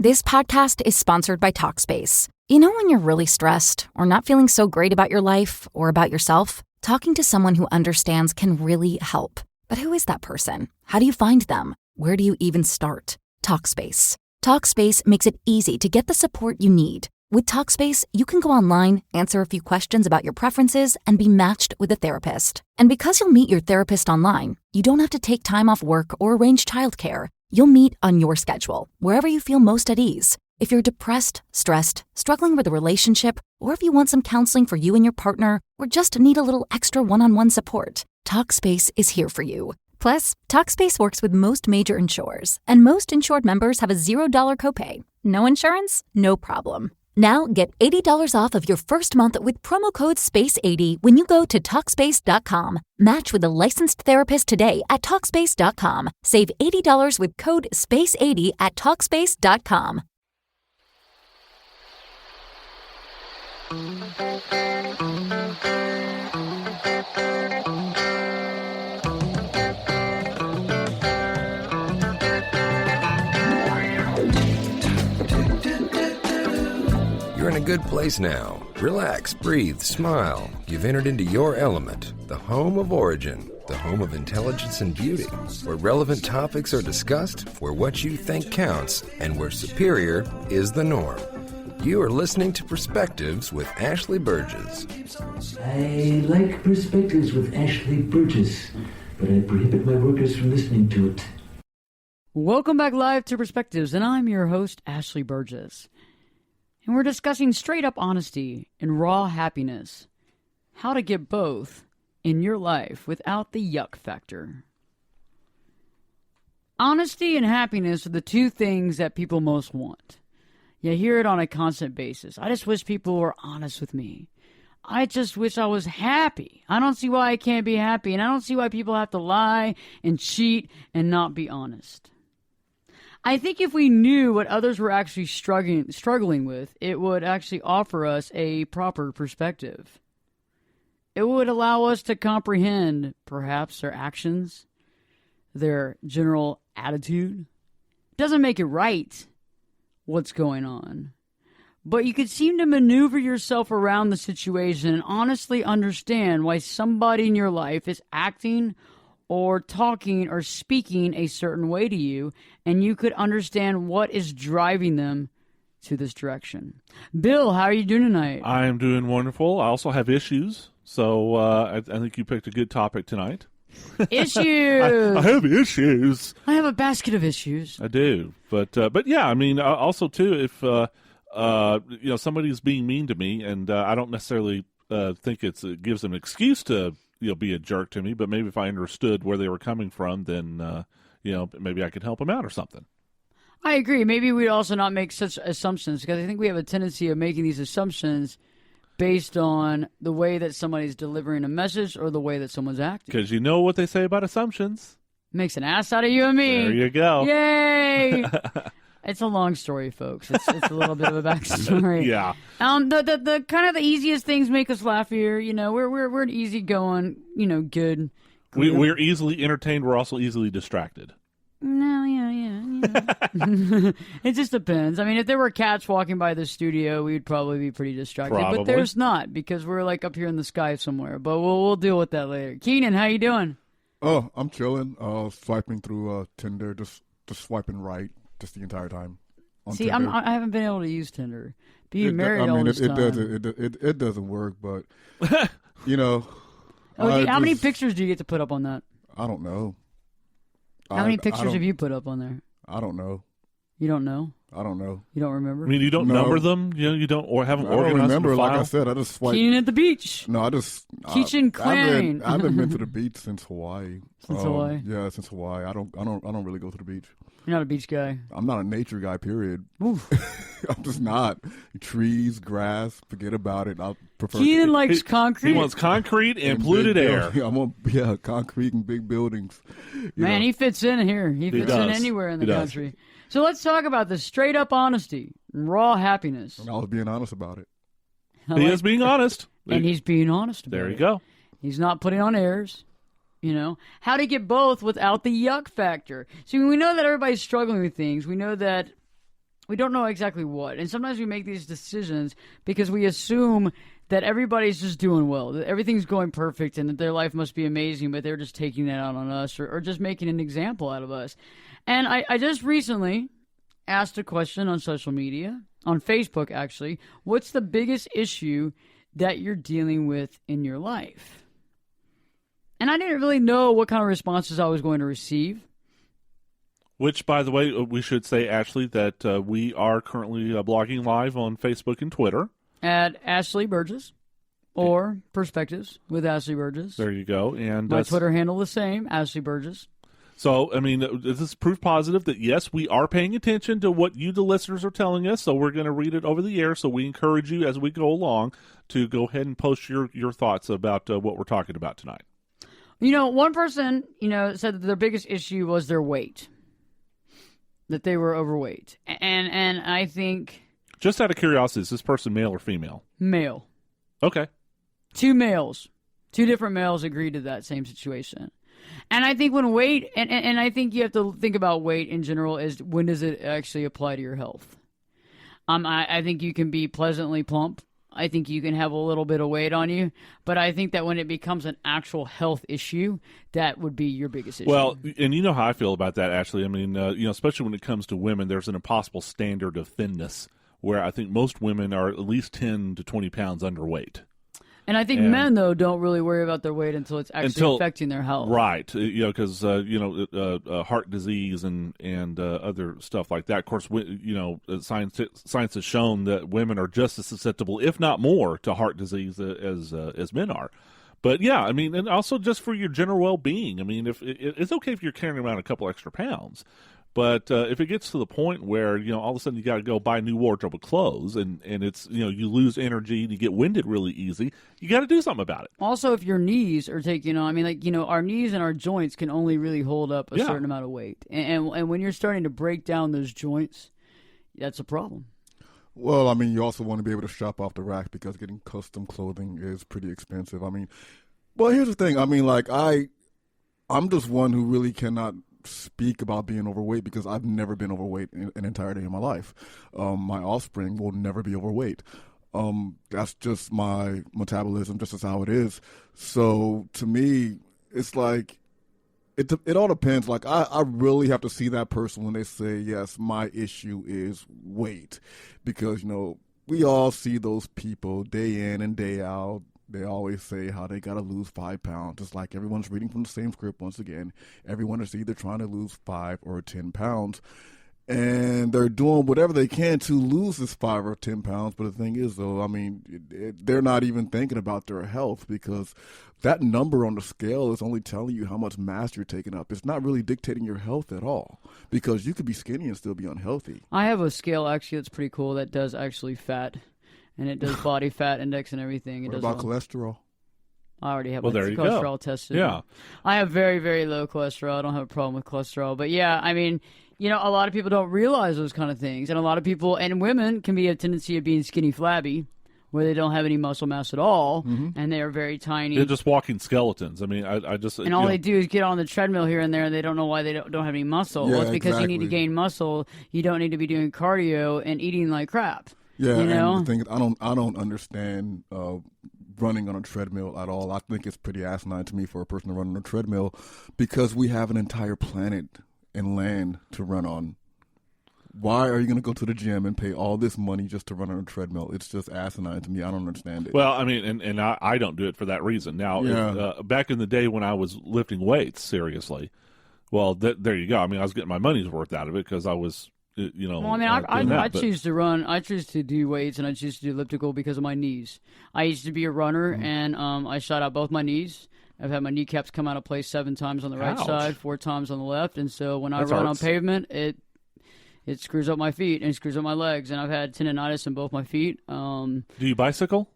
This podcast is sponsored by Talkspace. You know when you're really stressed or not feeling so great about your life or about yourself? Talking to someone who understands can really help. But who is that person? How do you find them? Where do you even start? Talkspace. Talkspace makes it easy to get the support you need. With Talkspace, you can go online, answer a few questions about your preferences, and be matched with a therapist. And because you'll meet your therapist online, you don't have to take time off work or arrange childcare. You'll meet on your schedule, wherever you feel most at ease. If you're depressed, stressed, struggling with a relationship, or if you want some counseling for you and your partner, or just need a little extra one-on-one support, Talkspace is here for you. Plus, Talkspace works with most major insurers, and most insured members have a $0 copay. No insurance? No problem. Now get $80 off of your first month with promo code SPACE80 when you go to Talkspace.com. Match with a licensed therapist today at Talkspace.com. Save $80 with code SPACE80 at Talkspace.com. You're in a good place now. Relax, breathe, smile. You've entered into your element, the home of origin, the home of intelligence and beauty, where relevant topics are discussed, where what you think counts, and where superior is the norm. You are listening to Perspectives with Ashley Burgess. I like Perspectives with Ashley Burgess, but I prohibit my workers from listening to it. Welcome back live to Perspectives, and I'm your host, Ashley Burgess. And we're discussing straight up honesty and raw happiness. How to get both in your life without the yuck factor. Honesty and happiness are the two things that people most want. You hear it on a constant basis. I just wish people were honest with me. I just wish I was happy. I don't see why I can't be happy, and I don't see why people have to lie and cheat and not be honest. I think if we knew what others were actually struggling with, it would actually offer us a proper perspective. It would allow us to comprehend, perhaps, their actions, their general attitude. It doesn't make it right what's going on, but you could seem to maneuver yourself around the situation and honestly understand why somebody in your life is acting or talking or speaking a certain way to you, and you could understand what is driving them to this direction. Bill, how are you doing tonight? I am doing wonderful. I also have issues, so I think you picked a good topic tonight. Issues! I have issues. I have a basket of issues. I do, but yeah, I mean, also too, if somebody's being mean to me, and I don't necessarily think it gives them an excuse to be a jerk to me, but maybe if I understood where they were coming from, then maybe I could help them out or something. I agree. Maybe we'd also not make such assumptions, because I think we have a tendency of making these assumptions based on the way that somebody's delivering a message or the way that someone's acting. Because you know what they say about assumptions. Makes an ass out of you and me. There you go. Yay! It's a long story, folks. It's a little bit of a backstory. Yeah. The kind of the easiest things make us laugh here. We're an easygoing, good. We're easily entertained. We're also easily distracted. No, yeah. It just depends. I mean, if there were cats walking by the studio, we'd probably be pretty distracted. Probably. But there's not, because we're like up here in the sky somewhere. But we'll deal with that later. Keenan, how you doing? Oh, I'm chilling. Swiping through Tinder, just swiping right, just the entire time. See, I haven't been able to use Tinder. Being married all this time. It doesn't work, but how many pictures do you get to put up on that? I don't know. How many pictures have you put up on there? I don't know. You don't know? I don't know. You don't remember? I mean, you don't number them? You don't, or haven't organized them? I don't remember. Like I said, I just swipe. Keenan at the beach. No, I just. Kitchen cleaning. I haven't been to the beach since Hawaii. Since Hawaii? Yeah, since Hawaii. I don't really go to the beach. You're not a beach guy. I'm not a nature guy. Period. Oof. I'm just not. Trees, grass, forget about it. I prefer. Keenan likes concrete. He wants concrete and polluted air. Concrete and big buildings. Man, he fits in here. He fits in anywhere in the country. So let's talk about the straight up honesty and raw happiness. I was being honest about it. He is being honest. And he's being honest about it. There you go. He's not putting on airs. How to get both without the yuck factor. See, we know that everybody's struggling with things. We know that we don't know exactly what. And sometimes we make these decisions because we assume that everybody's just doing well, that everything's going perfect, and that their life must be amazing, but they're just taking that out on us or just making an example out of us. And I just recently asked a question on social media, on Facebook actually, what's the biggest issue that you're dealing with in your life? And I didn't really know what kind of responses I was going to receive. Which, by the way, we should say, Ashley, that we are currently blogging live on Facebook and Twitter. At Ashley Burgess or Perspectives with Ashley Burgess. There you go. And my Twitter handle the same, Ashley Burgess. So, I mean, this is proof positive that, yes, we are paying attention to what you, the listeners, are telling us. So we're going to read it over the air. So we encourage you as we go along to go ahead and post your thoughts about what we're talking about tonight. You know, one person, said that their biggest issue was their weight, that they were overweight. And I think... Just out of curiosity, is this person male or female? Male. Okay. 2 males. 2 different males agreed to that same situation. And I think when weight, and I think you have to think about weight in general, is when does it actually apply to your health? I think you can be pleasantly plump. I think you can have a little bit of weight on you. But I think that when it becomes an actual health issue, that would be your biggest issue. Well, and you know how I feel about that, Ashley. I mean, especially when it comes to women, there's an impossible standard of thinness, where I think most women are at least 10 to 20 pounds underweight. And I think men, though, don't really worry about their weight until it's actually affecting their health. Right. Because, heart disease and other stuff like that. Of course, science has shown that women are just as susceptible, if not more, to heart disease as men are. But, yeah, I mean, and also just for your general well-being. I mean, if it's okay if you're carrying around a couple extra pounds. But if it gets to the point where, all of a sudden you got to go buy a new wardrobe of clothes and it's, you lose energy and you get winded really easy, you got to do something about it. Also, if your knees are taking on, our knees and our joints can only really hold up a certain amount of weight. And when you're starting to break down those joints, that's a problem. Well, I mean, you also want to be able to shop off the rack because getting custom clothing is pretty expensive. I mean, well, here's the thing. I mean, like, I'm just one who really cannot speak about being overweight because I've never been overweight in an entire day of my life. My offspring will never be overweight. That's just my metabolism, just as how it is. So to me, it's like it all depends. Like I really have to see that person when they say, yes, my issue is weight, because we all see those people day in and day out. They always say how they got to lose 5 pounds. It's like everyone's reading from the same script once again. Everyone is either trying to lose 5 or 10 pounds. And they're doing whatever they can to lose this 5 or 10 pounds. But the thing is, though, I mean, they're not even thinking about their health, because that number on the scale is only telling you how much mass you're taking up. It's not really dictating your health at all, because you could be skinny and still be unhealthy. I have a scale, actually, that's pretty cool that does actually fat. And it does body fat index and everything. What about cholesterol? I already have my cholesterol tested. Yeah. I have very, very low cholesterol. I don't have a problem with cholesterol. But yeah, I mean, a lot of people don't realize those kind of things. And a lot of people, and women can be a tendency of being skinny flabby, where they don't have any muscle mass at all, and they are very tiny. They're just walking skeletons. I mean, I just... And all they do is get on the treadmill here and there, and they don't know why they don't have any muscle. Yeah, well, it's because exactly. you need to gain muscle. You don't need to be doing cardio and eating like crap. Yeah, and the thing is, I don't understand running on a treadmill at all. I think it's pretty asinine to me for a person to run on a treadmill, because we have an entire planet and land to run on. Why are you going to go to the gym and pay all this money just to run on a treadmill? It's just asinine to me. I don't understand it. Well, I mean, and I don't do it for that reason. Now, back in the day when I was lifting weights seriously, well, there you go. I mean, I was getting my money's worth out of it because I was... Well, I mean, I choose to run. I choose to do weights, and I choose to do elliptical because of my knees. I used to be a runner, and I shot out both my knees. I've had my kneecaps come out of place 7 times on the right side, 4 times on the left, and so when I run on pavement, it screws up my feet and screws up my legs, and I've had tendonitis in both my feet. Do you bicycle?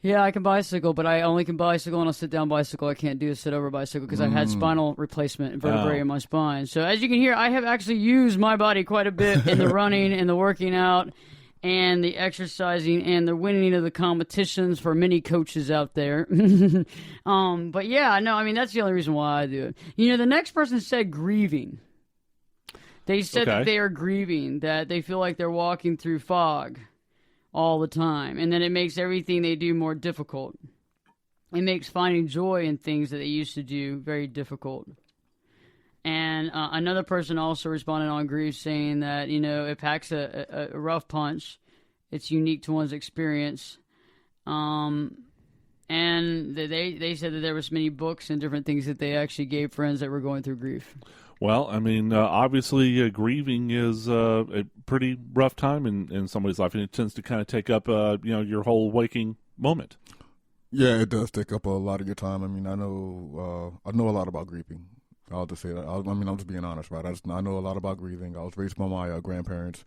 Yeah, I can bicycle, but I only can bicycle on a sit-down bicycle. I can't do a sit-over bicycle because I've had spinal replacement and vertebrae in my spine. So as you can hear, I have actually used my body quite a bit in the running and the working out and the exercising and the winning of the competitions for many coaches out there. But yeah, no, I mean, that's the only reason why I do it. The next person said grieving. They said that they are grieving, that they feel like they're walking through fog all the time, and then it makes everything they do more difficult. It makes finding joy in things that they used to do very difficult. And another person also responded on grief saying that, it packs a rough punch. It's unique to one's experience. And they said that there was many books and different things that they actually gave friends that were going through grief. Well, I mean, obviously grieving is a pretty rough time in somebody's life, and it tends to kind of take up, your whole waking moment. Yeah, it does take up a lot of your time. I mean, I know a lot about grieving. I'll just say that. I'm just being honest, right? I know a lot about grieving. I was raised by my grandparents,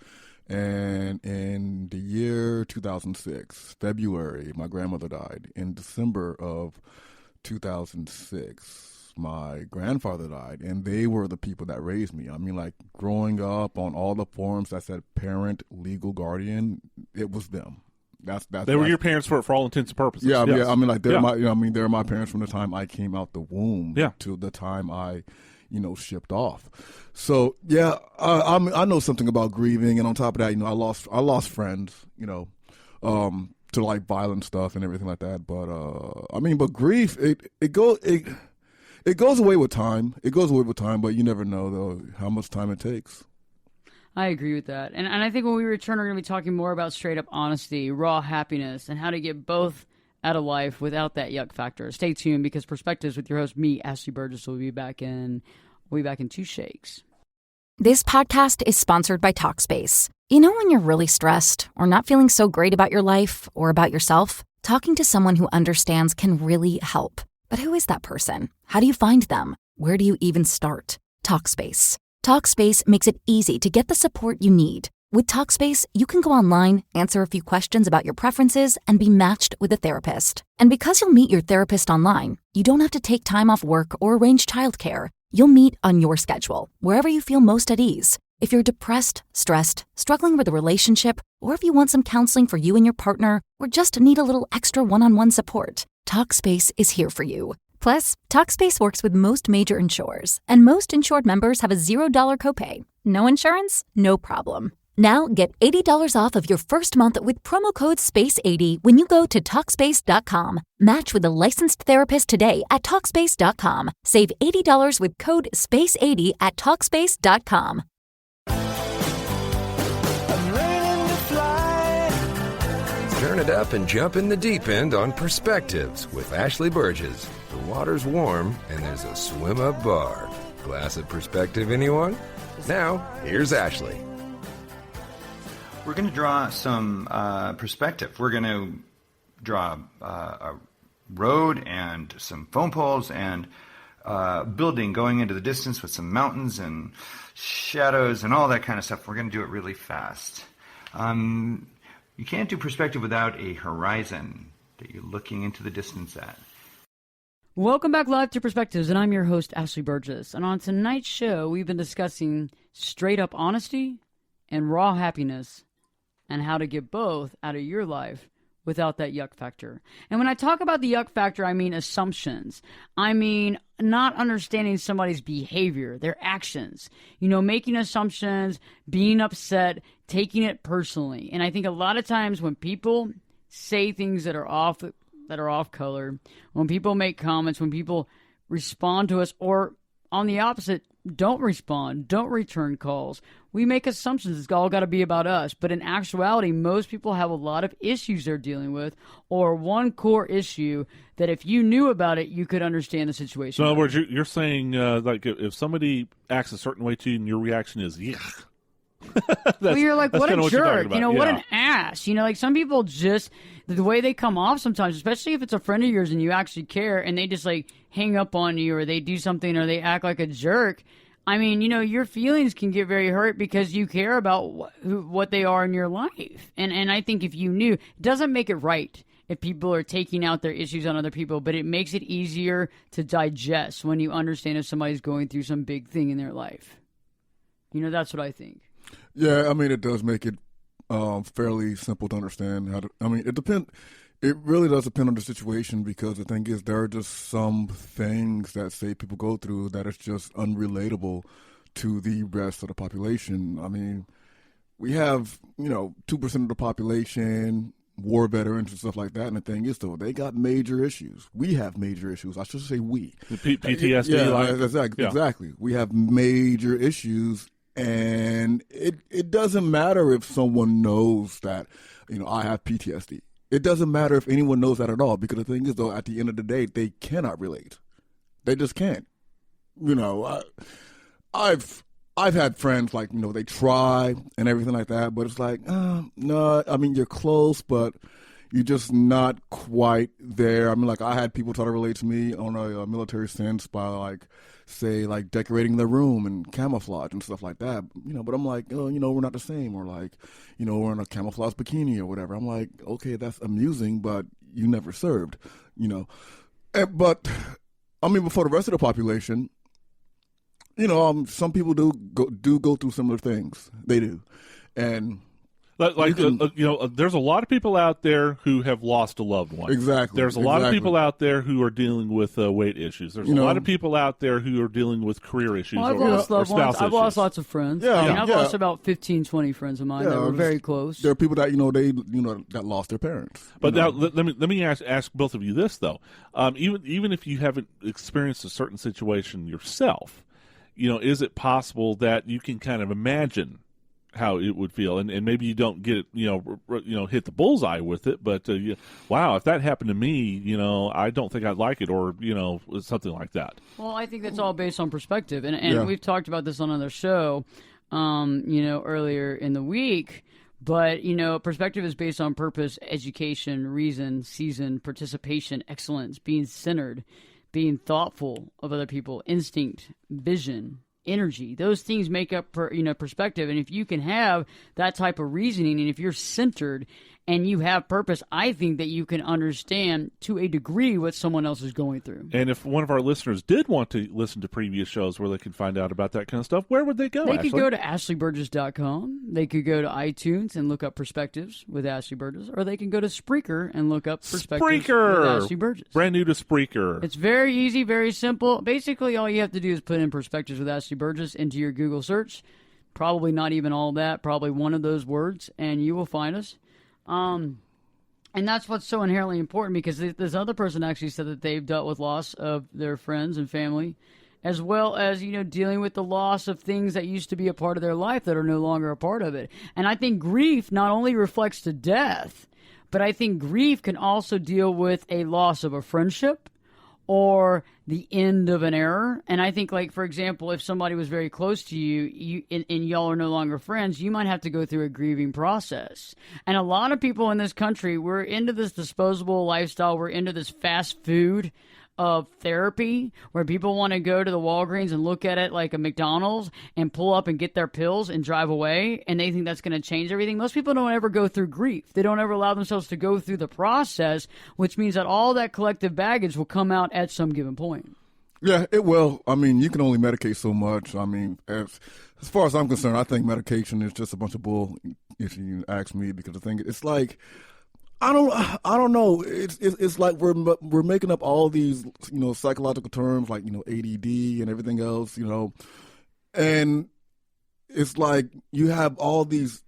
and in the year 2006, February, my grandmother died. In December of 2006, my grandfather died, and they were the people that raised me. I mean, like, growing up on all the forums that said parent, legal guardian, it was them. They were your parents for all intents and purposes. Yeah, yes. yeah. I mean, like they're they're my parents from the time I came out the womb to the time I, shipped off. So yeah, I know something about grieving, and on top of that, I lost friends, to like violent stuff and everything like that. But but grief, it goes away with time. It goes away with time, but you never know though how much time it takes. I agree with that. And I think when we return, we're going to be talking more about straight up honesty, raw happiness, and how to get both out of life without that yuck factor. Stay tuned, because Perspectives with your host, me, Ashley Burgess, will be back in 2 shakes. This podcast is sponsored by Talkspace. When you're really stressed or not feeling so great about your life or about yourself, talking to someone who understands can really help. But who is that person? How do you find them? Where do you even start? Talkspace. Talkspace makes it easy to get the support you need. With Talkspace, you can go online, answer a few questions about your preferences, and be matched with a therapist. And because you'll meet your therapist online, you don't have to take time off work or arrange childcare. You'll meet on your schedule, wherever you feel most at ease. If you're depressed, stressed, struggling with a relationship, or if you want some counseling for you and your partner, or just need a little extra one-on-one support, Talkspace is here for you. Plus, Talkspace works with most major insurers, and most insured members have a $0 copay. No insurance? No problem. Now get $80 off of your first month with promo code SPACE80 when you go to Talkspace.com. Match with a licensed therapist today at Talkspace.com. Save $80 with code SPACE80 at Talkspace.com. Turn it up and jump in the deep end on Perspectives with Ashley Burgess. The water's warm and there's a swim-up bar. Glass of perspective, anyone? Now, here's Ashley. We're going to draw some perspective. We're going to draw a road and some phone poles and building going into the distance with some mountains and shadows and all that kind of stuff. We're going to do it really fast. You can't do perspective without a horizon that you're looking into the distance at. Welcome back live to Perspectives, and I'm your host, Ashley Burgess. And on tonight's show, we've been discussing straight up honesty and raw happiness and how to get both out of your life without that yuck factor. And when I talk about the yuck factor, I mean assumptions. I mean not understanding somebody's behavior, their actions, making assumptions, being upset, taking it personally. And I think a lot of times when people say things that are off color, when people make comments, when people respond to us, or on the opposite, don't respond, don't return calls, we make assumptions. It's all got to be about us. But in actuality, most people have a lot of issues they're dealing with, or one core issue that if you knew about it, you could understand the situation. So in other words, you're saying like if somebody acts a certain way to you and your reaction is, yeah. Well, you're like, what a jerk, what an ass. Like some people just, the way they come off sometimes, especially if it's a friend of yours and you actually care and they just like hang up on you or they do something or they act like a jerk. I mean, your feelings can get very hurt because you care about what they are in your life. And I think if you knew, it doesn't make it right if people are taking out their issues on other people, but it makes it easier to digest when you understand if somebody's going through some big thing in their life. That's what I think. Yeah, I mean, it does make it fairly simple to understand it depends. It really does depend on the situation, because the thing is, there are just some things that say people go through that is just unrelatable to the rest of the population. I mean, we have, 2% of the population, war veterans and stuff like that. And the thing is, though, they got major issues. We have major issues. I should say we. PTSD. Yeah, exactly. We have major issues. And it doesn't matter if someone knows that, I have PTSD. It doesn't matter if anyone knows that at all, because the thing is, though, at the end of the day, they cannot relate. They just can't. I've had friends like, they try and everything like that, but it's like, no, I mean, you're close, but you're just not quite there. I mean, like, I had people try to relate to me on a military sense by, like, say, like, decorating their room and camouflage and stuff like that. But I'm like, oh, we're not the same. Or, like, we're in a camouflage bikini or whatever. I'm like, okay, that's amusing, but you never served, But, I mean, before the rest of the population, some people do go through similar things. They do. And there's a lot of people out there who have lost a loved one. Exactly. There's a lot of people out there who are dealing with weight issues. There's a lot of people out there who are dealing with career issues I've or lost loved spouse ones. issues. I've lost lots of friends. Yeah, I've lost about 15, 20 friends of mine that were very close. There are people that that lost their parents. But now let me ask both of you this though. Even if you haven't experienced a certain situation yourself, is it possible that you can kind of imagine how it would feel, and maybe you don't get hit the bullseye with it, but wow, if that happened to me, I don't think I'd like it, or something like that. Well, I think that's all based on perspective, and we've talked about this on another show, earlier in the week. But perspective is based on purpose, education, reason, season, participation, excellence, being centered, being thoughtful of other people, instinct, vision, energy. Those things make up perspective. And if you can have that type of reasoning, and if you're centered and you have purpose, I think that you can understand to a degree what someone else is going through. And if one of our listeners did want to listen to previous shows where they can find out about that kind of stuff, where would they go? They could go to ashleyburgess.com. They could go to iTunes and look up Perspectives with Ashley Burgess, or they can go to Spreaker and look up Perspectives with Ashley Burgess. Brand new to Spreaker. It's very easy, very simple. Basically, all you have to do is put in Perspectives with Ashley Burgess into your Google search. Probably not even all that, probably one of those words, and you will find us. And that's what's so inherently important, because this other person actually said that they've dealt with loss of their friends and family, as well as, dealing with the loss of things that used to be a part of their life that are no longer a part of it. And I think grief not only reflects to death, but I think grief can also deal with a loss of a friendship or the end of an era. And I think, like, for example, if somebody was very close to you, and y'all are no longer friends, you might have to go through a grieving process. And a lot of people in this country, we're into this disposable lifestyle. We're into this fast food of therapy, where people want to go to the Walgreens and look at it like a McDonald's and pull up and get their pills and drive away, and they think that's going to change everything. Most people don't ever go through grief. They don't ever allow themselves to go through the process, which means that all that collective baggage will come out at some given point. Yeah, it will. I mean, you can only medicate so much. I mean, as far as I'm concerned, I think medication is just a bunch of bull, if you ask me, because the thing, it's like, I don't know. It's like we're making up all these psychological terms like ADD and everything else, and it's like you have all these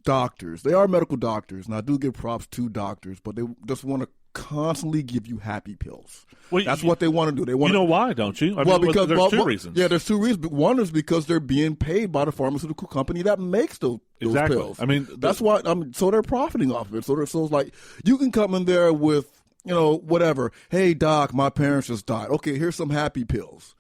doctors. They are medical doctors, and I do give props to doctors, but they just want to constantly give you happy pills. Well, that's what they want to do. They want. You know why, don't you? Because there's two reasons. Yeah, there's two reasons. One is because they're being paid by the pharmaceutical company that makes those pills. I mean, that's why. So they're profiting off of it. So it's like you can come in there with whatever. Hey, doc, my parents just died. Okay, here's some happy pills.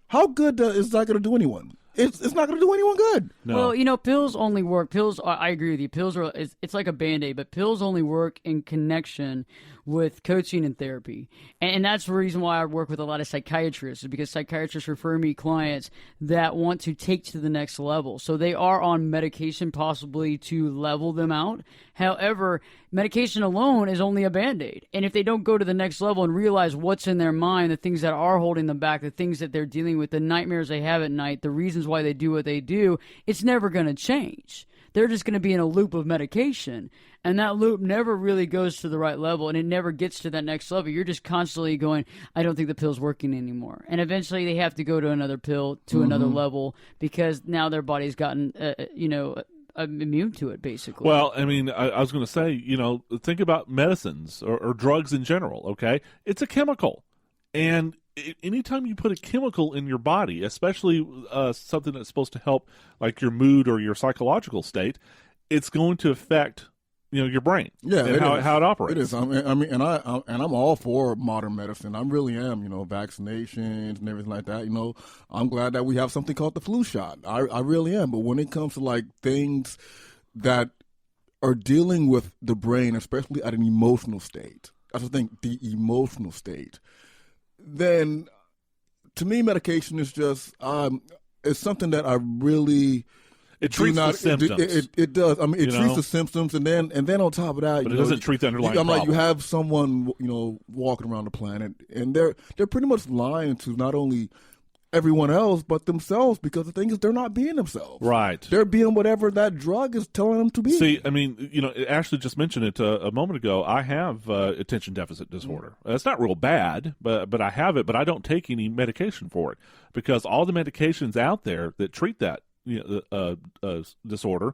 How good is that going to do anyone? It's not going to do anyone good. No. Well, pills only work. I agree with you. Pills are it's like a Band-Aid, but pills only work in connection with coaching and therapy. And that's the reason why I work with a lot of psychiatrists, is because psychiatrists refer me clients that want to take to the next level. So they are on medication possibly to level them out. However, medication alone is only a Band-Aid. And if they don't go to the next level and realize what's in their mind, the things that are holding them back, the things that they're dealing with, the nightmares they have at night, the reasons why they do what they do, it's never going to change. they're just going to be in a loop of medication. And that loop never really goes to the right level, and it never gets to that next level. You're just constantly going, I don't think the pill's working anymore. And eventually they have to go to another pill, to another level, because now their body's gotten, immune to it, basically. Well, I mean, I was going to say, think about medicines or drugs in general, okay? It's a chemical. And anytime you put a chemical in your body, especially something that's supposed to help like your mood or your psychological state, it's going to affect your brain. Yeah, and how it operates. It is. I mean, and I'm all for modern medicine. I really am. Vaccinations and everything like that. I'm glad that we have something called the flu shot. I really am. But when it comes to like things that are dealing with the brain, especially at an emotional state, that's the thing, the emotional state, then to me, medication is just it's something that I really. It treats the symptoms. It does. I mean, it treats the symptoms, and then on top of that, but it doesn't treat the underlying problem. Like you have someone walking around the planet, and they're pretty much lying to not only everyone else but themselves, because the thing is they're not being themselves. Right. They're being whatever that drug is telling them to be. See, I mean, Ashley just mentioned it a moment ago. I have attention deficit disorder. It's not real bad, but I have it. But I don't take any medication for it because all the medications out there that treat that disorder,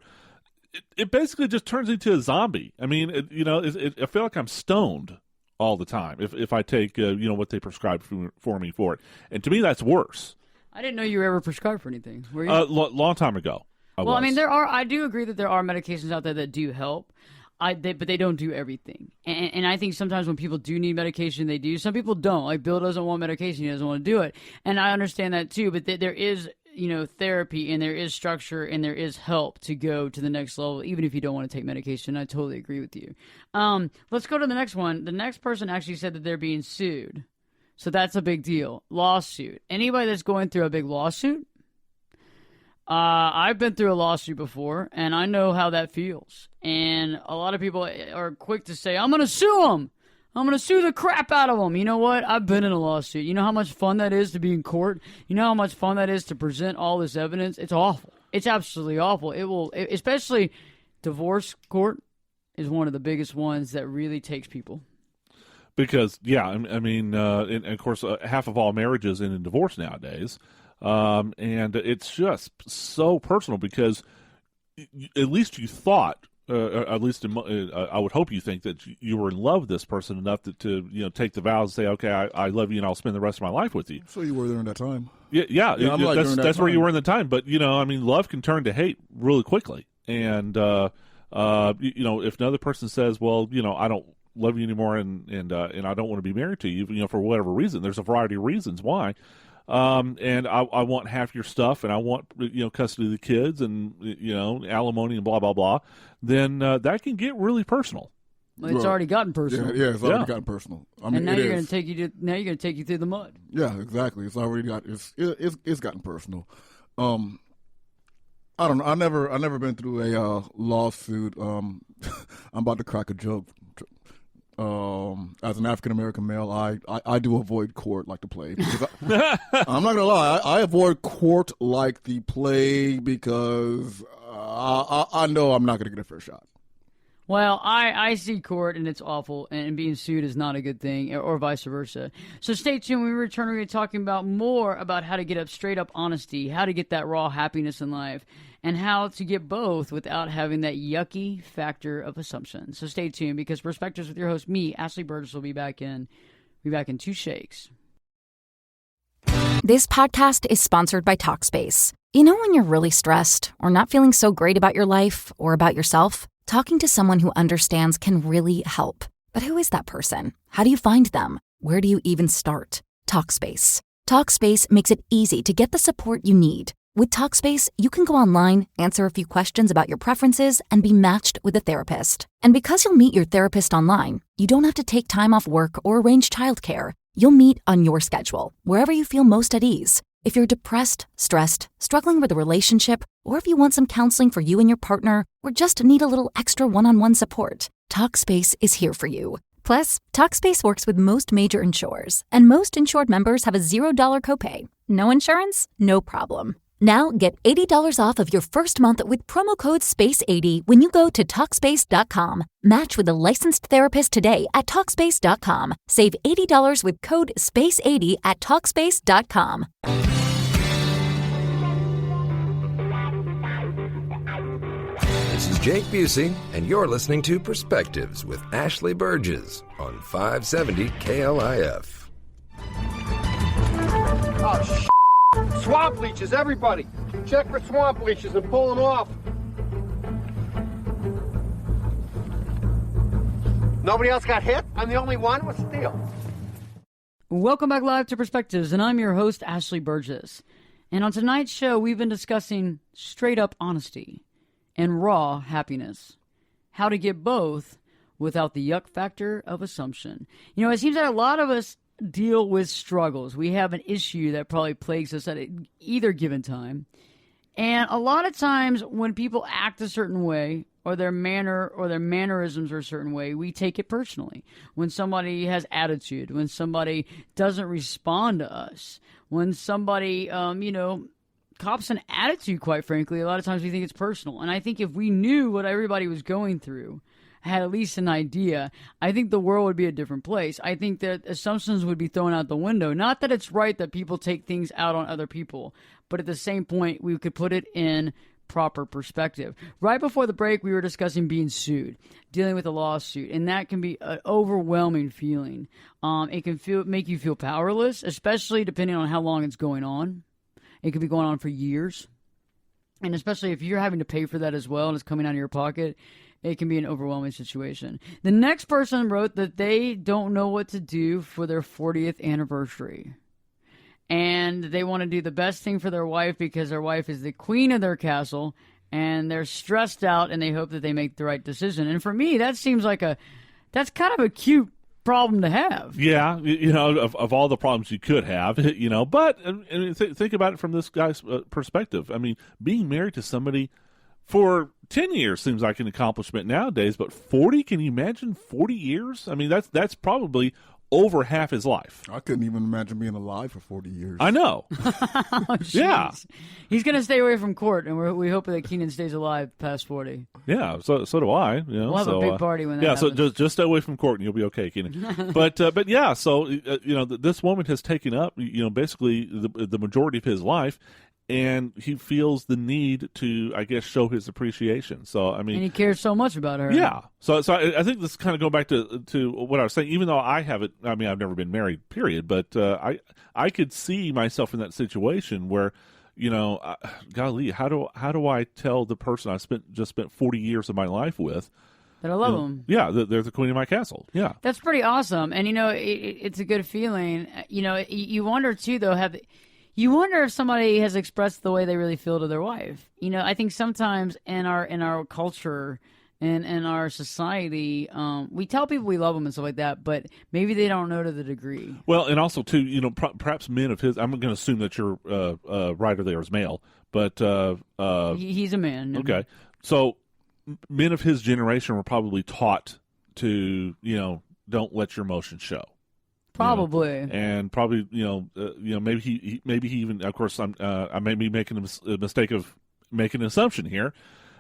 it basically just turns into a zombie. I mean, I feel like I'm stoned all the time if I take what they prescribe for me for it, and to me that's worse. I didn't know you were ever prescribed for anything. Were you? Long time ago. I mean, I do agree that there are medications out there that do help. But they don't do everything. And I think sometimes when people do need medication, they do. Some people don't. Like Bill doesn't want medication. He doesn't want to do it. And I understand that too. But there is, therapy, and there is structure, and there is help to go to the next level, even if you don't want to take medication. I totally agree with you. Let's go to the next one. The next person actually said that they're being sued. So that's a big deal. Lawsuit. Anybody that's going through a big lawsuit? I've been through a lawsuit before, and I know how that feels. And a lot of people are quick to say, I'm going to sue them. I'm going to sue the crap out of them. You know what? I've been in a lawsuit. You know how much fun that is to be in court? You know how much fun that is to present all this evidence? It's awful. It's absolutely awful. Especially divorce court is one of the biggest ones that really takes people. Because, and of course, half of all marriages end in divorce nowadays. And it's just so personal because at least you thought, at least I would hope you think that you were in love with this person enough to take the vows and say, okay, I love you and I'll spend the rest of my life with you. So you were during that time. Yeah, that's where you were in the time. But, love can turn to hate really quickly. And, if another person says, well, I don't love you anymore and I don't want to be married to you, for whatever reason, there's a variety of reasons why. And I want half your stuff, and I want custody of the kids, and alimony, and blah blah blah. Then that can get really personal. Well, it's already gotten personal. Yeah, it's already gotten personal. I mean, and now you're going to take you through the mud. Yeah, exactly. It's already it's gotten personal. I don't know. I never been through a lawsuit. I'm about to crack a joke. As an African American male, I do avoid court like the plague. I'm not gonna lie, I avoid court like the plague because I know I'm not gonna get a fair shot. Well, I see court, and it's awful, and being sued is not a good thing, or vice versa. So stay tuned. When we return, we're going to be talking about more about how to get straight up honesty, how to get that raw happiness in life, and how to get both without having that yucky factor of assumption. So stay tuned, because Perspectives with your host, me, Ashley Burgess, will be back in 2 shakes. This podcast is sponsored by Talkspace. You know when you're really stressed or not feeling so great about your life or about yourself? Talking to someone who understands can really help. But who is that person? How do you find them? Where do you even start? Talkspace. Talkspace makes it easy to get the support you need. With Talkspace, you can go online, answer a few questions about your preferences, and be matched with a therapist. And because you'll meet your therapist online, you don't have to take time off work or arrange childcare. You'll meet on your schedule, wherever you feel most at ease. If you're depressed, stressed, struggling with a relationship, or if you want some counseling for you and your partner, or just need a little extra one-on-one support, Talkspace is here for you. Plus, Talkspace works with most major insurers, and most insured members have a $0 copay. No insurance? No problem. Now get $80 off of your first month with promo code SPACE80 when you go to TalkSpace.com. Match with a licensed therapist today at TalkSpace.com. Save $80 with code SPACE80 at TalkSpace.com. This is Jake Busey, and you're listening to Perspectives with Ashley Burgess on 570 KLIF. Oh, swamp leeches, everybody! Check for swamp leeches and pull them off. Nobody else got hit? I'm the only one? What's the deal? Welcome back live to Perspectives, and I'm your host, Ashley Burgess. And on tonight's show, we've been discussing straight-up honesty and raw happiness. How to get both without the yuck factor of assumption. You know, it seems that a lot of us deal with struggles. We have an issue that probably plagues us at either given time. And a lot of times when people act a certain way, or their manner or their mannerisms are a certain way, we take it personally. When somebody has attitude, when somebody doesn't respond to us, when somebody, cops an attitude, quite frankly, a lot of times we think it's personal. And I think if we knew what everybody was going through, had at least an idea, I think the world would be a different place. I think that assumptions would be thrown out the window. Not that it's right that people take things out on other people, but at the same point, we could put it in proper perspective. Right before the break, we were discussing being sued, dealing with a lawsuit, and that can be an overwhelming feeling. It can make you feel powerless, especially depending on how long it's going on. It could be going on for years, and especially if you're having to pay for that as well and it's coming out of your pocket, it can be an overwhelming situation. The next person wrote that they don't know what to do for their 40th anniversary. And they want to do the best thing for their wife because their wife is the queen of their castle, and they're stressed out and they hope that they make the right decision. And for me, that seems like that's kind of a cute problem to have. Yeah, of all the problems you could have, but think about it from this guy's perspective. I mean, being married to somebody for 10 years seems like an accomplishment nowadays, but 40, can you imagine 40 years? I mean, that's probably over half his life. I couldn't even imagine being alive for 40 years. I know. Oh, yeah. He's going to stay away from court, and we hope that Keenan stays alive past 40. Yeah, so do I. We'll have a big party when that happens. So just stay away from court, and you'll be okay, Keenan. but yeah, so this woman has taken up basically the majority of his life, and he feels the need to, I guess, show his appreciation. So I mean, and he cares so much about her. Yeah. So I think this kind of go back to what I was saying. Even though I've never been married, period. But I could see myself in that situation where, golly, how do I tell the person I just spent 40 years of my life with that I love them? Yeah, they're the queen of my castle. Yeah, that's pretty awesome. And it's a good feeling. You wonder too, though, you wonder if somebody has expressed the way they really feel to their wife. I think sometimes in our culture and in our society, we tell people we love them and stuff like that, but maybe they don't know to the degree. Well, and also too, perhaps men of his. I'm going to assume that your writer there is male, but he's a man. Okay, so men of his generation were probably taught to, don't let your emotions show. Probably, and probably maybe he even, of course, I may be making a mistake of making an assumption here,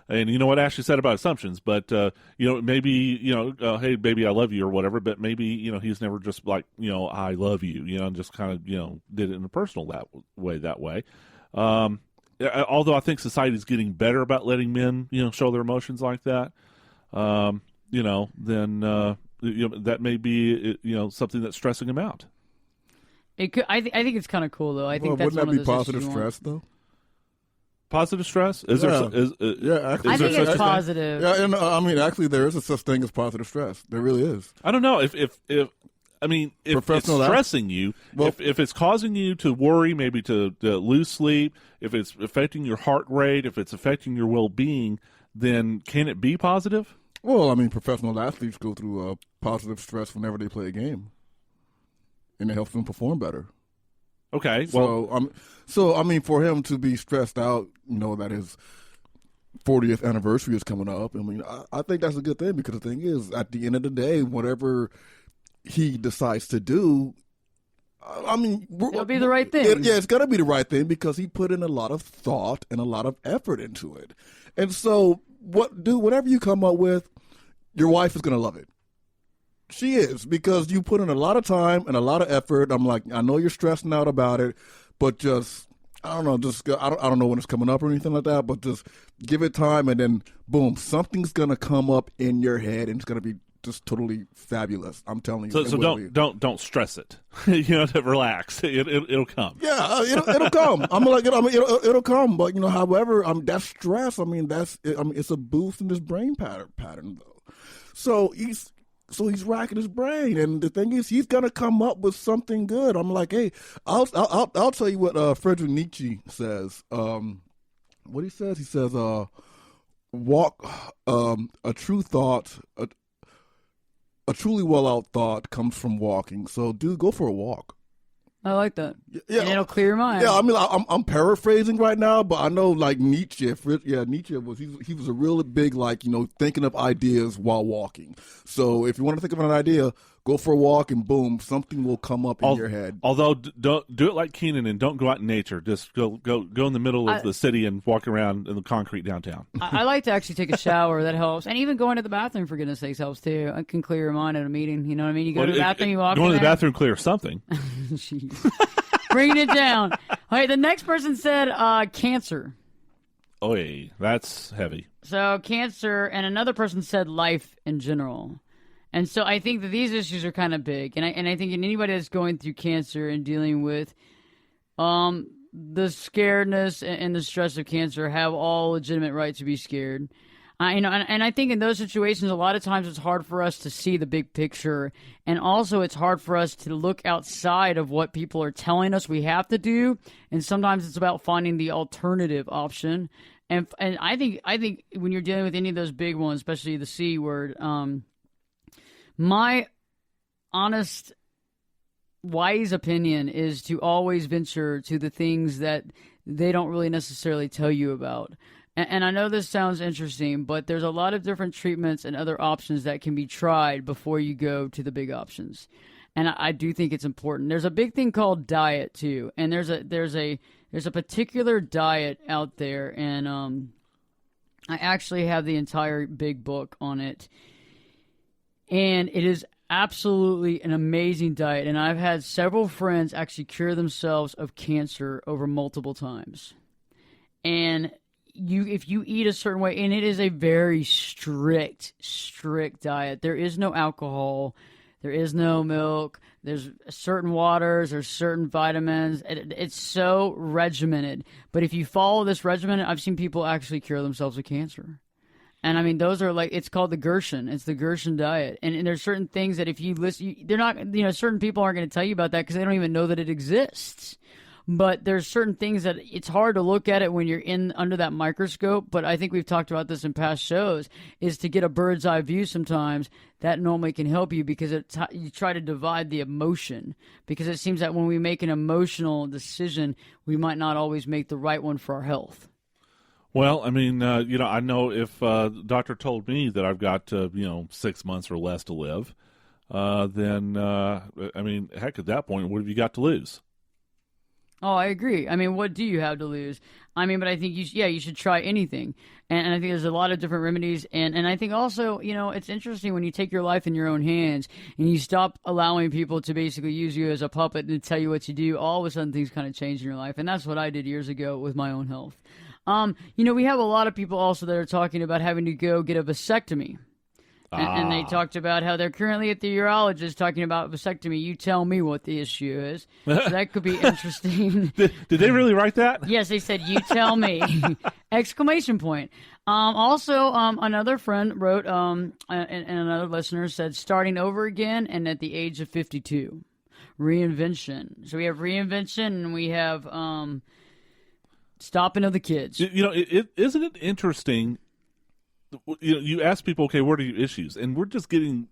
and you know what Ashley said about assumptions, but maybe hey baby I love you or whatever, but maybe he's never just like I love you, and just kind of did it in a personal that way. Although I think society's getting better about letting men show their emotions like that, then. That may be something that's stressing him out. It could. I think it's kind of cool though. I think that's wouldn't one that of be those positive stress though? Positive stress? Is yeah. there? Actually, I think it's positive. Yeah, and I mean, actually, there is a such thing as positive stress. There really is. I don't know if it's stressing you, if it's causing you to worry, maybe to lose sleep, if it's affecting your heart rate, if it's affecting your well-being, then can it be positive? Well, I mean, professional athletes go through positive stress whenever they play a game, and it helps them perform better. Okay, well, so I mean, for him to be stressed out, that his 40th anniversary is coming up. I mean, I think that's a good thing because the thing is, at the end of the day, whatever he decides to do, I mean, it'll be the right thing. It's going to be the right thing because he put in a lot of thought and a lot of effort into it. And so, whatever you come up with, your wife is going to love it. She is, because you put in a lot of time and a lot of effort. I'm like, I know you're stressing out about it, but just, I don't know, I don't know when it's coming up or anything like that, but just give it time, and then boom, something's going to come up in your head, and it's going to be just totally fabulous. I'm telling you. So don't stress it. To relax. It'll come. Yeah, it'll come. It'll come. But however, that stress. It's a boost in this brain pattern though. So he's racking his brain, and the thing is, he's gonna come up with something good. I'm like, hey, I'll tell you what Friedrich Nietzsche says. What he says? He says, walk. A true thought. A truly well-out thought comes from walking. So, dude, go for a walk. I like that. Yeah, and it'll clear your mind. Yeah, I'm paraphrasing right now, but I know like Nietzsche. Nietzsche he was a really big thinking of ideas while walking. So if you want to think of an idea, go for a walk, and boom, something will come up in your head. Although, don't do it like Keenan and don't go out in nature. Just go in the middle of the city and walk around in the concrete downtown. I like to actually take a shower. That helps. And even going to the bathroom, for goodness sakes, helps too. It can clear your mind at a meeting. You know what I mean? You go to the bathroom, you walk in. Going to the bathroom clears something. Jeez. Bringing it down. All right, the next person said cancer. Oh, yeah, that's heavy. So cancer, and another person said life in general. And so I think that these issues are kind of big. And I think anybody that's going through cancer and dealing with the scaredness and the stress of cancer have all legitimate right to be scared. And I think in those situations, a lot of times it's hard for us to see the big picture. And also it's hard for us to look outside of what people are telling us we have to do. And sometimes it's about finding the alternative option. And I think when you're dealing with any of those big ones, especially the C word, my honest, wise opinion is to always venture to the things that they don't really necessarily tell you about. And I know this sounds interesting, but there's a lot of different treatments and other options that can be tried before you go to the big options. And I do think it's important. There's a big thing called diet too, and there's a particular diet out there, and I actually have the entire big book on it. And it is absolutely an amazing diet. And I've had several friends actually cure themselves of cancer over multiple times. And if you eat a certain way, and it is a very strict diet. There is no alcohol. There is no milk. There's certain waters. There's certain vitamins. It's so regimented. But if you follow this regimen, I've seen people actually cure themselves of cancer. And I mean, those are it's called the Gershon. It's the Gershon diet. And there's certain things that if you listen, they're not, certain people aren't going to tell you about that because they don't even know that it exists. But there's certain things that it's hard to look at it when you're under that microscope. But I think we've talked about this in past shows, is to get a bird's eye view sometimes. That normally can help you because you try to divide the emotion. Because it seems that when we make an emotional decision, we might not always make the right one for our health. Well, I mean, I know if the doctor told me that I've got, 6 months or less to live, then, heck, at that point, what have you got to lose? Oh, I agree. I mean, what do you have to lose? I mean, but I think you should try anything. And I think there's a lot of different remedies. And I think also, it's interesting when you take your life in your own hands and you stop allowing people to basically use you as a puppet and tell you what to do, all of a sudden things kind of change in your life. And that's what I did years ago with my own health. We have a lot of people also that are talking about having to go get a vasectomy. And they talked about how they're currently at the urologist talking about vasectomy. You tell me what the issue is. So that could be interesting. Did they really write that? Yes, they said, you tell me. Exclamation point. Also, another friend wrote, and another listener said, starting over again and at the age of 52. Reinvention. So we have reinvention and we have stopping of the kids. Isn't it interesting? You ask people, okay, what are your issues? And we're just getting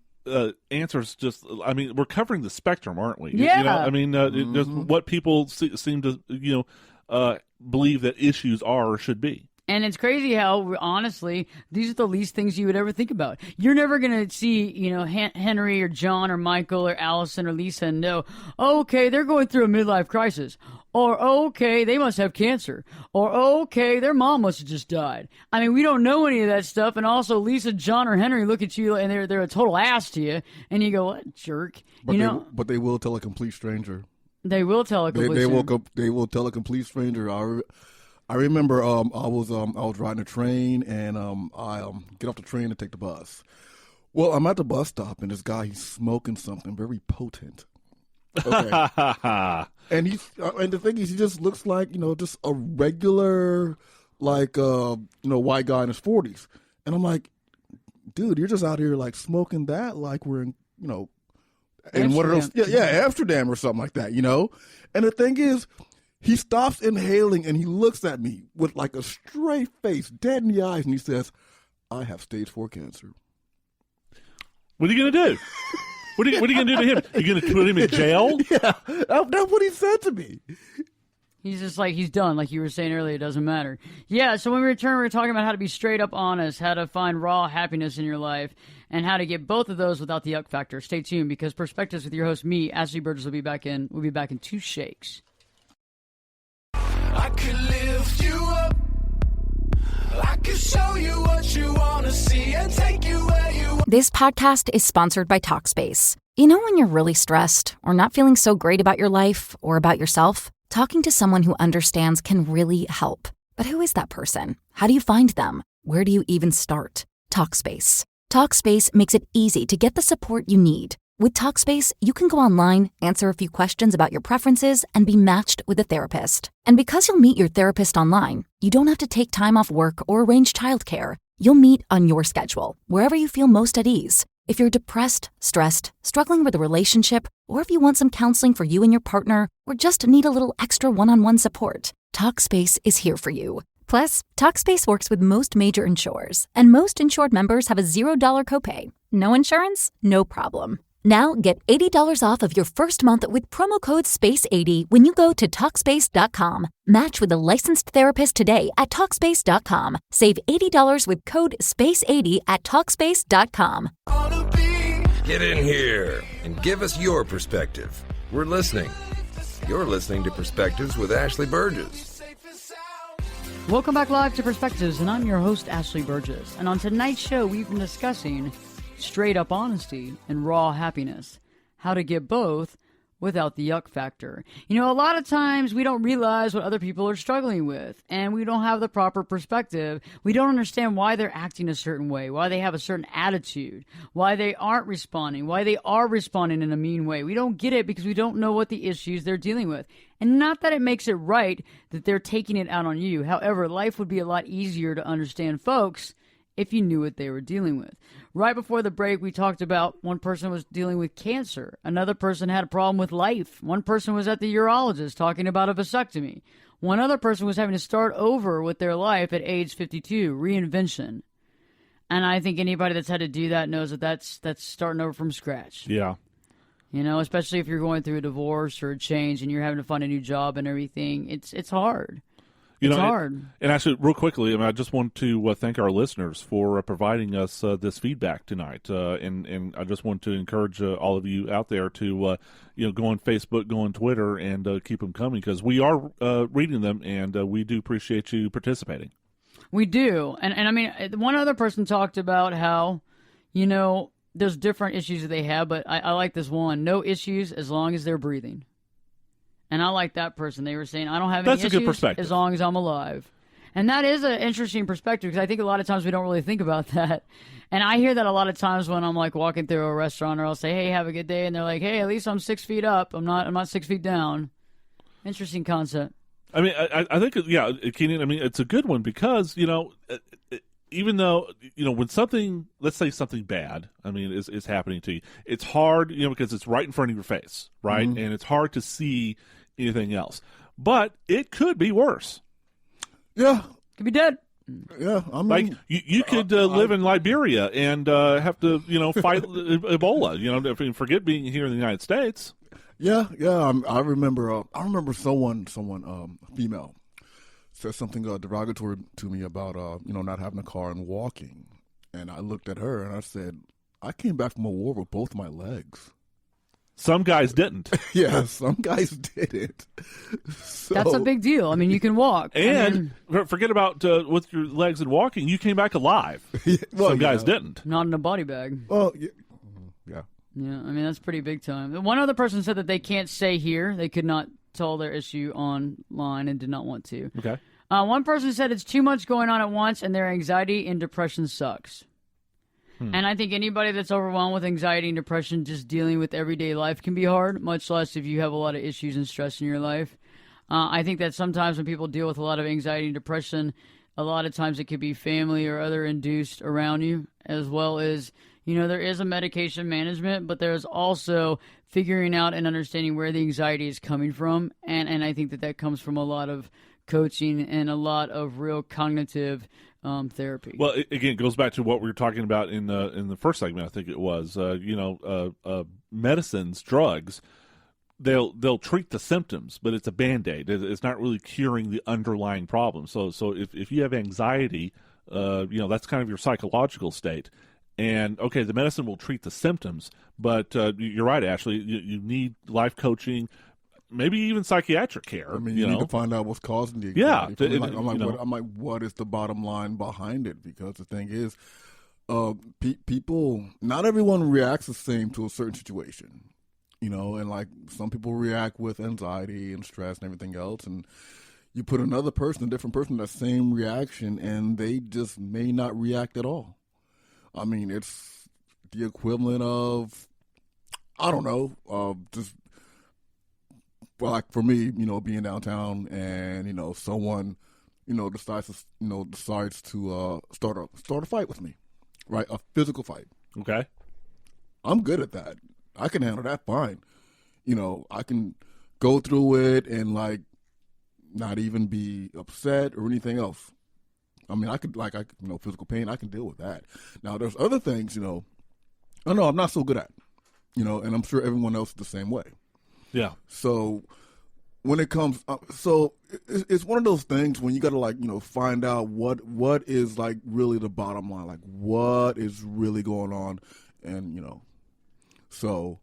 answers. We're covering the spectrum, aren't we? Yeah. Just what people seem to, believe that issues are or should be. And it's crazy how, honestly, these are the least things you would ever think about. You're never going to see, Henry or John or Michael or Allison or Lisa and know, okay, they're going through a midlife crisis. Or, okay, they must have cancer. Or, okay, their mom must have just died. I mean, we don't know any of that stuff. And also, Lisa, John, or Henry look at you and they're a total ass to you. And you go, what jerk? But they will tell a complete stranger. They will tell a complete stranger. They will tell a complete stranger. I remember I was riding a train and I get off the train to take the bus. Well, I'm at the bus stop and this guy, he's smoking something very potent. Okay. And the thing is, he just looks like, just a regular, white guy in his 40s. And I'm like, dude, you're just out here like smoking that like we're in, in one of those, Amsterdam or something like that, And the thing is, he stops inhaling and he looks at me with like a straight face, dead in the eyes, and he says, I have stage 4 cancer. What are you going to do? What are you going to do to him? Are you going to put him in jail? Yeah, that's what he said to me. He's just like, he's done. Like you were saying earlier, it doesn't matter. Yeah, so when we return, we're talking about how to be straight up honest, how to find raw happiness in your life, and how to get both of those without the yuck factor. Stay tuned, because Perspectives with your host, me, Ashley Burgess, will be back in 2 shakes. I could lift you up. I could show you what you want to see and take you where you want. This podcast is sponsored by Talkspace. You know when you're really stressed or not feeling so great about your life or about yourself? Talking to someone who understands can really help. But who is that person? How do you find them? Where do you even start? Talkspace. Talkspace makes it easy to get the support you need. With Talkspace, you can go online, answer a few questions about your preferences, and be matched with a therapist. And because you'll meet your therapist online, you don't have to take time off work or arrange childcare. You'll meet on your schedule, wherever you feel most at ease. If you're depressed, stressed, struggling with a relationship, or if you want some counseling for you and your partner, or just need a little extra one-on-one support, Talkspace is here for you. Plus, Talkspace works with most major insurers, and most insured members have a $0 copay. No insurance? No problem. Now get $80 off of your first month with promo code SPACE80 when you go to Talkspace.com. Match with a licensed therapist today at Talkspace.com. Save $80 with code SPACE80 at Talkspace.com. Get in here and give us your perspective. We're listening. You're listening to Perspectives with Ashley Burgess. Welcome back live to Perspectives, and I'm your host, Ashley Burgess. And on tonight's show, we've been discussing straight up honesty and raw happiness, how to get both without the yuck factor. A lot of times we don't realize what other people are struggling with, and we don't have the proper perspective. We don't understand why they're acting a certain way, why they have a certain attitude, why they aren't responding, why they are responding in a mean way. We don't get it because we don't know what the issues they're dealing with. And not that it makes it right that they're taking it out on you. However, life would be a lot easier to understand folks if you knew what they were dealing with. Right before the break, we talked about one person was dealing with cancer. Another person had a problem with life. One person was at the urologist talking about a vasectomy. One other person was having to start over with their life at age 52, reinvention. And I think anybody that's had to do that knows that that's starting over from scratch. Yeah. Especially if you're going through a divorce or a change and you're having to find a new job and everything. It's hard. It's hard. And actually, real quickly, I just want to thank our listeners for providing us this feedback tonight. And I just want to encourage all of you out there to, go on Facebook, go on Twitter, and keep them coming, because we are reading them, and we do appreciate you participating. We do. And I mean, one other person talked about how, there's different issues that they have, but I like this one. No issues as long as they're breathing. And I like that person. They were saying, I don't have any issues as long as I'm alive. And that is an interesting perspective, because I think a lot of times we don't really think about that. And I hear that a lot of times when I'm like walking through a restaurant, or I'll say, hey, have a good day. And they're like, hey, at least I'm 6 feet up. I'm not 6 feet down. Interesting concept. I mean, I think, Keenan, it's a good one, because, even though, when something, let's say something bad, is happening to you, it's hard, because it's right in front of your face, right? Mm-hmm. And it's hard to see anything else. But it could be worse. Yeah. Could be dead. Yeah. Like, you could live in Liberia and have to, fight Ebola, forget being here in the United States. Yeah. I remember someone, female, said something derogatory to me about not having a car and walking, and I looked at her and I said, I came back from a war with both my legs. Some guys didn't. Yeah, some guys didn't. So, That's a big deal. I mean, you can walk. And forget about with your legs and walking. You came back alive. Some guys didn't. Not in a body bag. Well, yeah. Yeah, I mean, that's pretty big time. One other person said that they can't stay here. They could not tell their issue online and did not want to. Okay. One person said it's too much going on at once and their anxiety and depression sucks. And I think anybody that's overwhelmed with anxiety and depression, just dealing with everyday life can be hard, much less if you have a lot of issues and stress in your life. I think that sometimes when people deal with a lot of anxiety and depression, a lot of times it could be family or other induced around you, as well as, there is a medication management, but there's also figuring out and understanding where the anxiety is coming from. And I think that comes from a lot of coaching and a lot of real cognitive therapy. Well, again, it goes back to what we were talking about in the first segment. I think it was, medicines, drugs. They'll treat the symptoms, but it's a Band-Aid. It's not really curing the underlying problem. So if you have anxiety, that's kind of your psychological state. And okay, the medicine will treat the symptoms, but you're right, Ashley. You need life coaching. Maybe even psychiatric care. I mean, you need to find out what's causing the anxiety. I'm like, what is the bottom line behind it? Because the thing is, people, not everyone reacts the same to a certain situation, and like some people react with anxiety and stress and everything else, and you put another person, a different person, that same reaction, and they just may not react at all. I mean, it's the equivalent of, I don't know, just. Well, like for me, being downtown and someone, decides to start a fight with me, right? A physical fight. Okay. I'm good at that. I can handle that fine. I can go through it and like not even be upset or anything else. I mean, I could physical pain. I can deal with that. Now, there's other things, I know I'm not so good at, and I'm sure everyone else is the same way. Yeah. So when it comes, it's one of those things when you got to find out what is like really the bottom line, like what is really going on, and so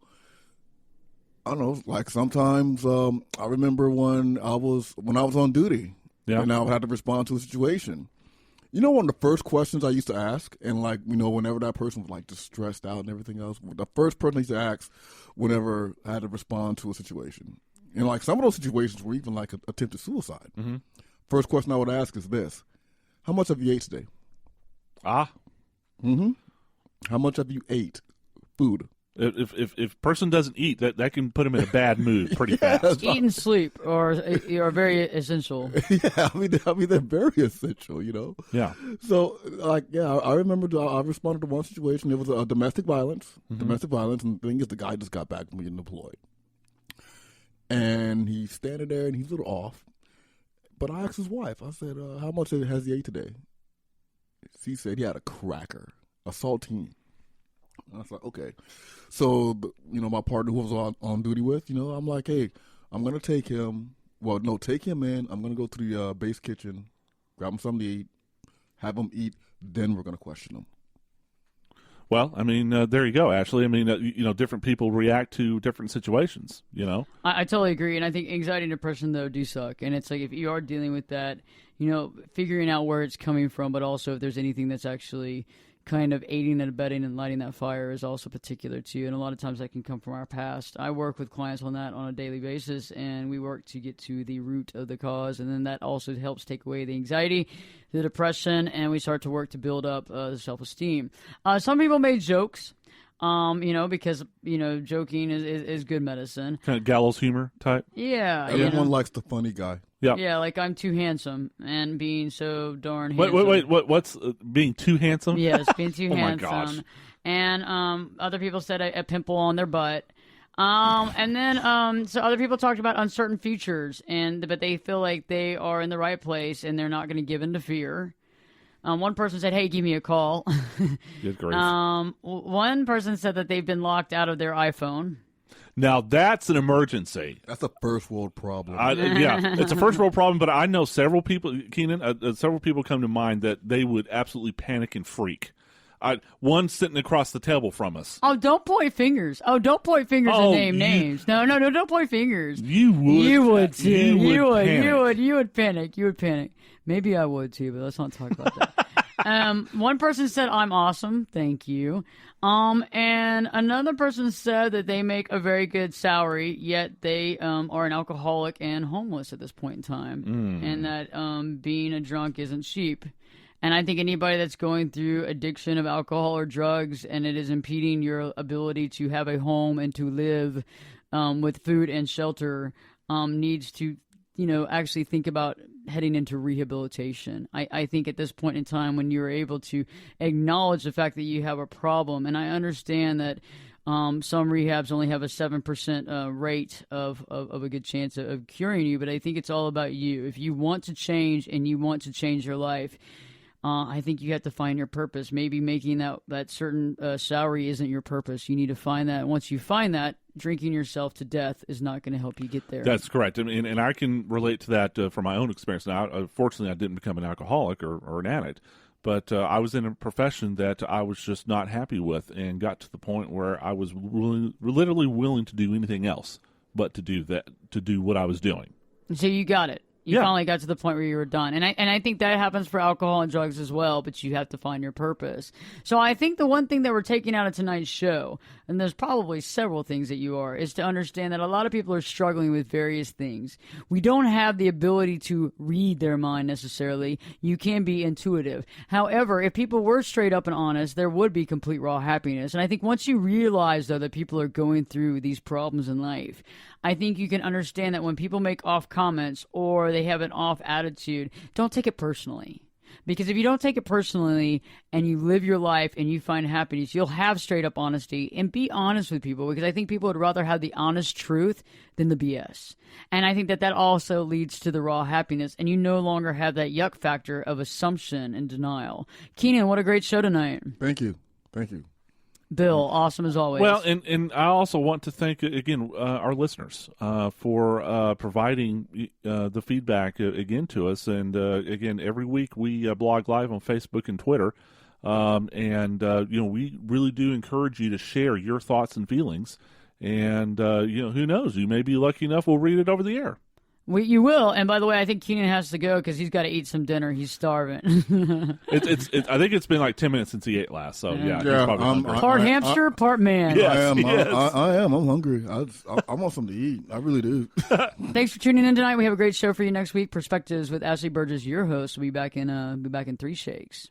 I don't know. Like sometimes I remember when I was on duty, and I would have to respond to a situation. One of the first questions I used to ask, and whenever that person was like just stressed out and everything else, the first person I used to ask whenever I had to respond to a situation, and like some of those situations were even like attempted suicide. Mm-hmm. First question I would ask is this: how much have you ate today? Mm-hmm. How much have you ate food? If person doesn't eat, that can put him in a bad mood pretty fast. Eat and sleep are very essential. Yeah, I mean they're very essential, Yeah. So I remember I responded to one situation. It was a domestic violence. Mm-hmm. Domestic violence, and the thing is, the guy just got back from being deployed, and he's standing there and he's a little off. But I asked his wife. I said, "How much has he ate today?" She said he had a cracker, a saltine. I was like, okay. So, my partner who was on duty with, I'm like, hey, I'm going to take him. Well, no, take him in. I'm going to go to the base kitchen, grab him something to eat, have him eat, then we're going to question him. Well, I mean, there you go, Ashley. I mean, different people react to different situations, I totally agree. And I think anxiety and depression, though, do suck. And it's like if you are dealing with that, figuring out where it's coming from, but also if there's anything that's actually kind of aiding and abetting and lighting that fire is also particular to you. And a lot of times that can come from our past. I work with clients on that on a daily basis, and we work to get to the root of the cause. And then that also helps take away the anxiety, the depression, and we start to work to build up the self-esteem. Some people made jokes, because, joking is good medicine. Kind of gallows humor type. Yeah. Everyone likes the funny guy. Yeah. Yeah, like I'm too handsome and being so darn handsome. Wait. What's being too handsome? Yes, being too handsome. Oh, my gosh. And other people said a pimple on their butt. And then so other people talked about uncertain futures, but they feel like they are in the right place and they're not going to give in to fear. One person said, hey, give me a call. Good grief. One person said that they've been locked out of their iPhone. Now that's an emergency. That's a first world problem. Yeah, it's a first world problem. But I know several people, Keenan, several people come to mind that they would absolutely panic and freak. One sitting across the table from us. Oh, don't point fingers. And name names. No, don't point fingers. You would. You would too. You would panic. You would panic. Maybe I would too, but let's not talk about that. One person said, "I'm awesome, thank you." And another person said that they make a very good salary, yet they are an alcoholic and homeless at this point in time, and that being a drunk isn't cheap. And I think anybody that's going through addiction of alcohol or drugs and it is impeding your ability to have a home and to live with food and shelter needs to, actually think about heading into rehabilitation. I think at this point in time when you're able to acknowledge the fact that you have a problem, and I understand that some rehabs only have a 7% rate of a good chance of curing you, but I think it's all about you. If you want to change and you want to change your life, I think you have to find your purpose. Maybe making that certain salary isn't your purpose. You need to find that. Once you find that, drinking yourself to death is not going to help you get there. That's correct. And I can relate to that from my own experience. Now, fortunately, I didn't become an alcoholic or an addict, but I was in a profession that I was just not happy with and got to the point where I was literally willing to do anything else but to do what I was doing. So you got it. You finally got to the point where you were done. And I think that happens for alcohol and drugs as well, but you have to find your purpose. So I think the one thing that we're taking out of tonight's show, and there's probably several things that you are, is to understand that a lot of people are struggling with various things. We don't have the ability to read their mind necessarily. You can be intuitive. However, if people were straight up and honest, there would be complete raw happiness. And I think once you realize, though, that people are going through these problems in life, I think you can understand that when people make off comments or they have an off attitude, don't take it personally. Because if you don't take it personally and you live your life and you find happiness, you'll have straight up honesty and be honest with people, because I think people would rather have the honest truth than the BS. And I think that also leads to the raw happiness, and you no longer have that yuck factor of assumption and denial. Keenan, what a great show tonight. Thank you. Bill, awesome as always. Well, and I also want to thank, again, our listeners for providing the feedback again to us. And, again, every week we blog live on Facebook and Twitter. We really do encourage you to share your thoughts and feelings. And, who knows? You may be lucky enough we'll read it over the air. You will, and by the way, I think Keenan has to go because he's got to eat some dinner. He's starving. I think it's been like 10 minutes since he ate last, so yeah. He's probably hungry. Part hamster, part man. Yes, I am. Yes. I am. I'm hungry. I want something to eat. I really do. Thanks for tuning in tonight. We have a great show for you next week. Perspectives with Ashley Burgess, your host. We'll be back in 3 shakes.